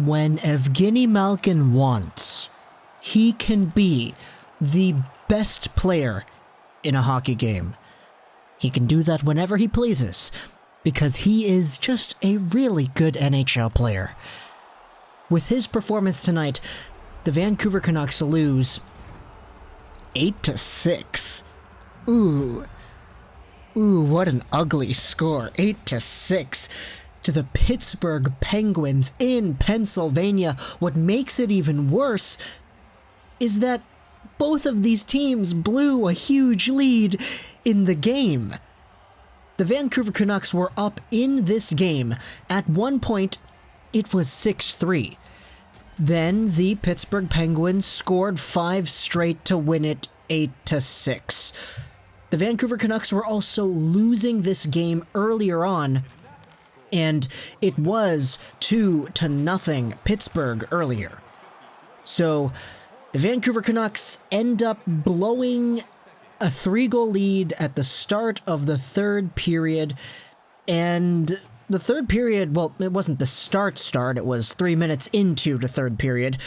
When Evgeny Malkin wants, he can be the best player in a hockey game. He can do that whenever he pleases, because he is just a really good NHL player. With his performance tonight, the Vancouver Canucks lose 8-6. Ooh, what an ugly score. 8-6 to the Pittsburgh Penguins in Pennsylvania. What makes it even worse is that both of these teams blew a huge lead in the game. The Vancouver Canucks were up in this game. At one point, it was 6-3. Then the Pittsburgh Penguins scored 5 straight to win it 8-6. The Vancouver Canucks were also losing this game earlier on, and it was 2-0 Pittsburgh earlier. So the Vancouver Canucks end up blowing a 3-goal lead at the start of the third period, and the third period, well, it wasn't the start, it was 3 minutes into the third period.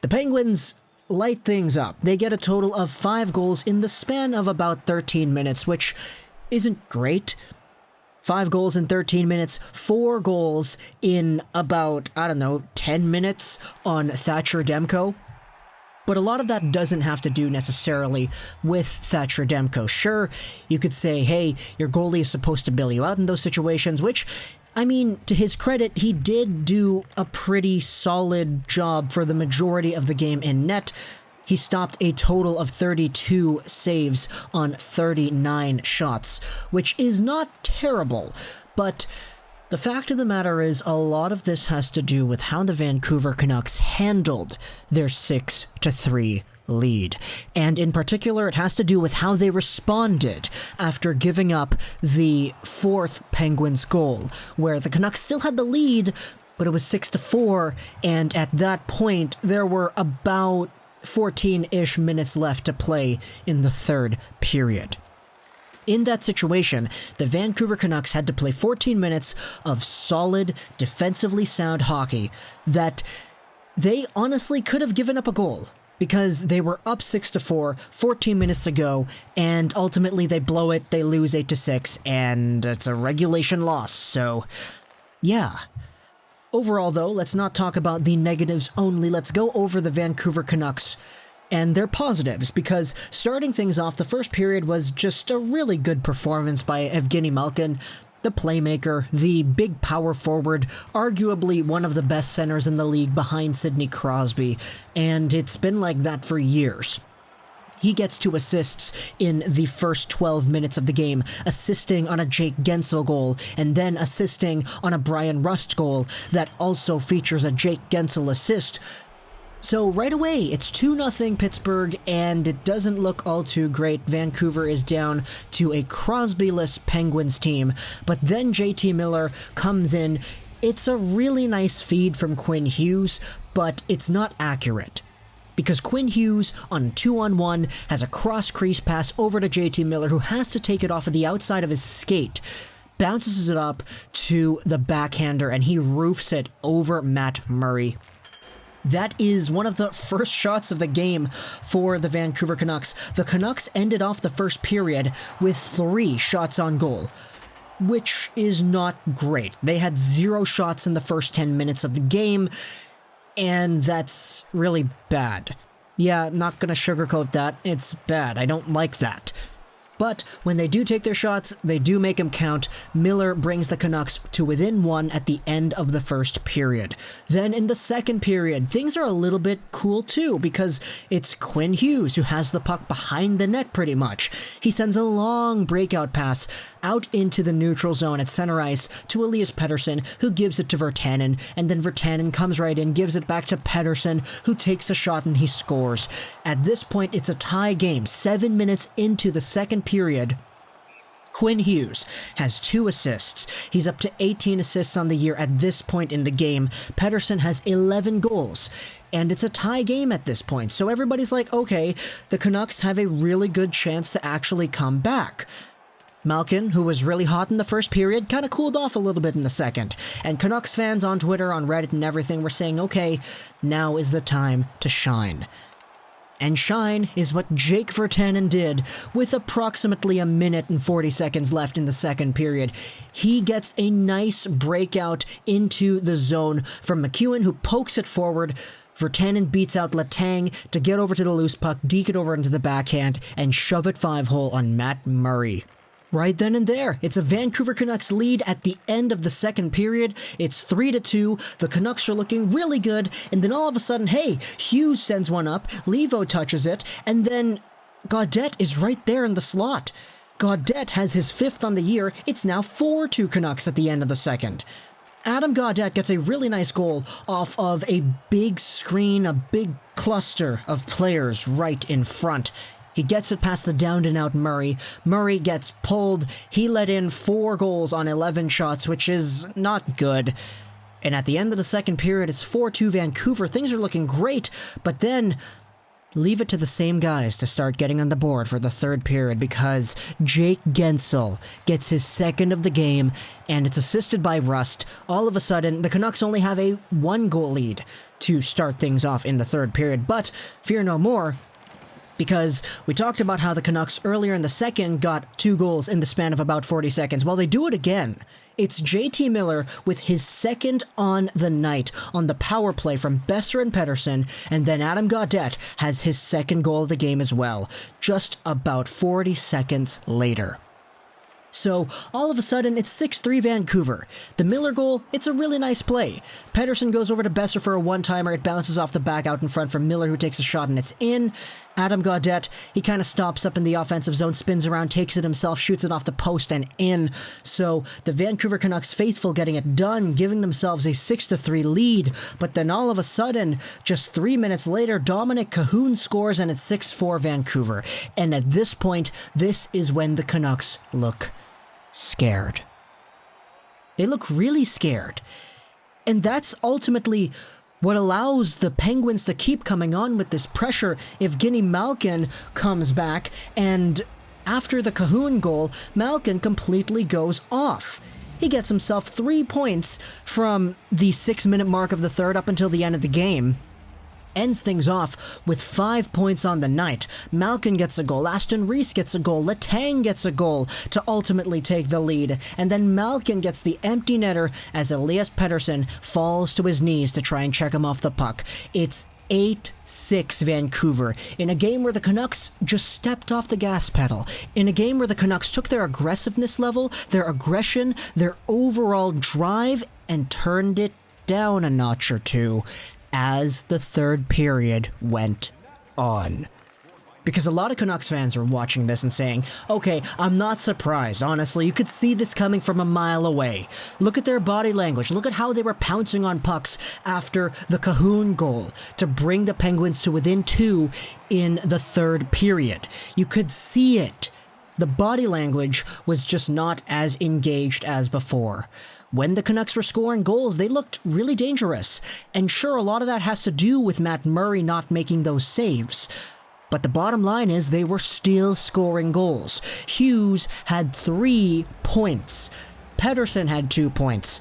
The Penguins light things up. They get a total of 5 goals in the span of about 13 minutes, which isn't great. 5 goals in 13 minutes, 4 goals in about, 10 minutes on Thatcher Demko. But a lot of that doesn't have to do necessarily with Thatcher Demko. Sure, you could say, hey, your goalie is supposed to bail you out in those situations, which, to his credit, he did do a pretty solid job for the majority of the game in net. He stopped a total of 32 saves on 39 shots, which is not terrible, but the fact of the matter is, a lot of this has to do with how the Vancouver Canucks handled their 6-3 lead. And in particular, it has to do with how they responded after giving up the 4th Penguins goal, where the Canucks still had the lead, but it was 6-4, and at that point, there were about 14-ish minutes left to play in the third period. In that situation, the Vancouver Canucks had to play 14 minutes of solid, defensively sound hockey that they honestly could have given up a goal because they were up 6-4, 14 minutes to go, and ultimately they blow it, they lose 8-6, and it's a regulation loss, so yeah. Overall, though, let's not talk about the negatives only, let's go over the Vancouver Canucks and their positives, because starting things off, the first period was just a really good performance by Evgeny Malkin, the playmaker, the big power forward, arguably one of the best centers in the league behind Sidney Crosby, and it's been like that for years. He gets 2 assists in the first 12 minutes of the game, assisting on a Jake Gensel goal, and then assisting on a Brian Rust goal that also features a Jake Gensel assist. So right away, it's 2-0 Pittsburgh, and it doesn't look all too great. Vancouver is down to a Crosby-less Penguins team, but then JT Miller comes in. It's a really nice feed from Quinn Hughes, but it's not accurate, because Quinn Hughes on 2-on-1 has a cross-crease pass over to JT Miller, who has to take it off of the outside of his skate, bounces it up to the backhander, and he roofs it over Matt Murray. That is one of the first shots of the game for the Vancouver Canucks. The Canucks ended off the first period with 3 shots on goal, which is not great. They had 0 shots in the first 10 minutes of the game, and that's really bad. Yeah, not gonna sugarcoat that. It's bad. I don't like that. But when they do take their shots, they do make them count. Miller brings the Canucks to within 1 at the end of the first period. Then in the second period, things are a little bit cool too, because it's Quinn Hughes who has the puck behind the net pretty much. He sends a long breakout pass out into the neutral zone at center ice to Elias Pettersson, who gives it to Virtanen, and then Virtanen comes right in, gives it back to Pettersson, who takes a shot and he scores. At this point, it's a tie game, 7 minutes into the second period. Quinn Hughes has 2 assists. He's up to 18 assists on the year at this point in the game. Pettersson has 11 goals. And it's a tie game at this point. So everybody's like, okay, the Canucks have a really good chance to actually come back. Malkin, who was really hot in the first period, kind of cooled off a little bit in the second, and Canucks fans on Twitter, on Reddit, and everything were saying, okay, now is the time to shine. And shine is what Jake Virtanen did with approximately a minute and 40 seconds left in the second period. He gets a nice breakout into the zone from McEwen, who pokes it forward. Virtanen beats out Letang to get over to the loose puck, deke it over into the backhand, and shove it 5-hole on Matt Murray. Right then and there, it's a Vancouver Canucks lead at the end of the second period. It's 3-2. The Canucks are looking really good, and then all of a sudden, hey, Hughes sends one up, Levo touches it, and then Gaudette is right there in the slot. Gaudette has his 5th on the year. It's now 4-2 Canucks at the end of the second. Adam Gaudette gets a really nice goal off of a big screen, a big cluster of players right in front. He gets it past the down-and-out Murray. Murray gets pulled. He let in 4 goals on 11 shots, which is not good. And at the end of the second period, it's 4-2 Vancouver. Things are looking great, but then leave it to the same guys to start getting on the board for the third period, because Jake Guentzel gets his 2nd of the game, and it's assisted by Rust. All of a sudden, the Canucks only have a 1-goal lead to start things off in the third period. But fear no more, because we talked about how the Canucks earlier in the second got 2 goals in the span of about 40 seconds. Well, they do it again. It's JT Miller with his 2nd on the night on the power play from Boeser and Pettersson, and then Adam Gaudette has his 2nd goal of the game as well, just about 40 seconds later. So, all of a sudden, it's 6-3 Vancouver. The Miller goal, it's a really nice play. Pettersson goes over to Boeser for a one-timer. It bounces off the back out in front from Miller, who takes a shot, and it's in. Adam Gaudette, he kind of stops up in the offensive zone, spins around, takes it himself, shoots it off the post, and in. So, the Vancouver Canucks faithful getting it done, giving themselves a 6-3 lead. But then all of a sudden, just 3 minutes later, Dominic Cahoon scores, and it's 6-4 Vancouver. And at this point, this is when the Canucks look scared. They look really scared. And that's ultimately what allows the Penguins to keep coming on with this pressure. If Evgeny Malkin comes back, and after the Cahoon goal, Malkin completely goes off. He gets himself 3 points from the 6-minute mark of the third up until the end of the game. Ends things off with 5 points on the night. Malkin gets a goal, Aston Reese gets a goal, Letang gets a goal to ultimately take the lead, and then Malkin gets the empty netter as Elias Pettersson falls to his knees to try and check him off the puck. It's 8-6 Vancouver, in a game where the Canucks just stepped off the gas pedal, in a game where the Canucks took their aggressiveness level, their aggression, their overall drive, and turned it down a notch or two as the third period went on. Because a lot of Canucks fans are watching this and saying, okay, I'm not surprised, honestly, you could see this coming from a mile away. Look at their body language, look at how they were pouncing on pucks after the Cahoon goal to bring the Penguins to within 2 in the third period. You could see it. The body language was just not as engaged as before. When the Canucks were scoring goals, they looked really dangerous. And sure, a lot of that has to do with Matt Murray not making those saves. But the bottom line is they were still scoring goals. Hughes had 3 points. Pettersson had 2 points.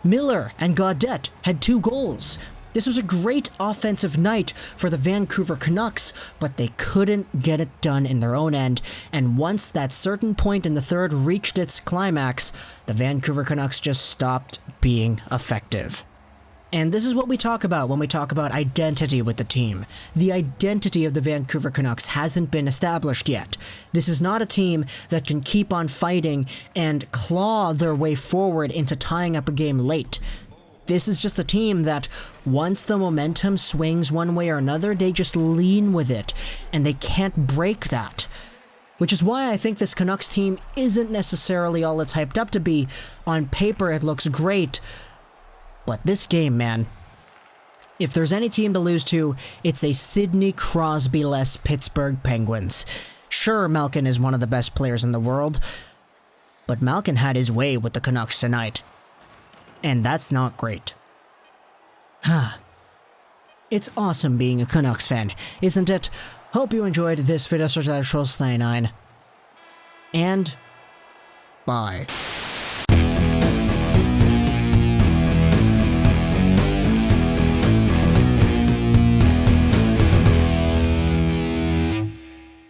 Miller and Gaudette had 2 goals. This was a great offensive night for the Vancouver Canucks, but they couldn't get it done in their own end, and once that certain point in the third reached its climax, the Vancouver Canucks just stopped being effective. And this is what we talk about when we talk about identity with the team. The identity of the Vancouver Canucks hasn't been established yet. This is not a team that can keep on fighting and claw their way forward into tying up a game late. This is just a team that, once the momentum swings one way or another, they just lean with it, and they can't break that. Which is why I think this Canucks team isn't necessarily all it's hyped up to be. On paper, it looks great. But this game, man, if there's any team to lose to, it's a Sidney Crosby-less Pittsburgh Penguins. Sure, Malkin is one of the best players in the world, but Malkin had his way with the Canucks tonight. And that's not great. It's awesome being a Canucks fan, isn't it? Hope you enjoyed this video, Nine. And Bye.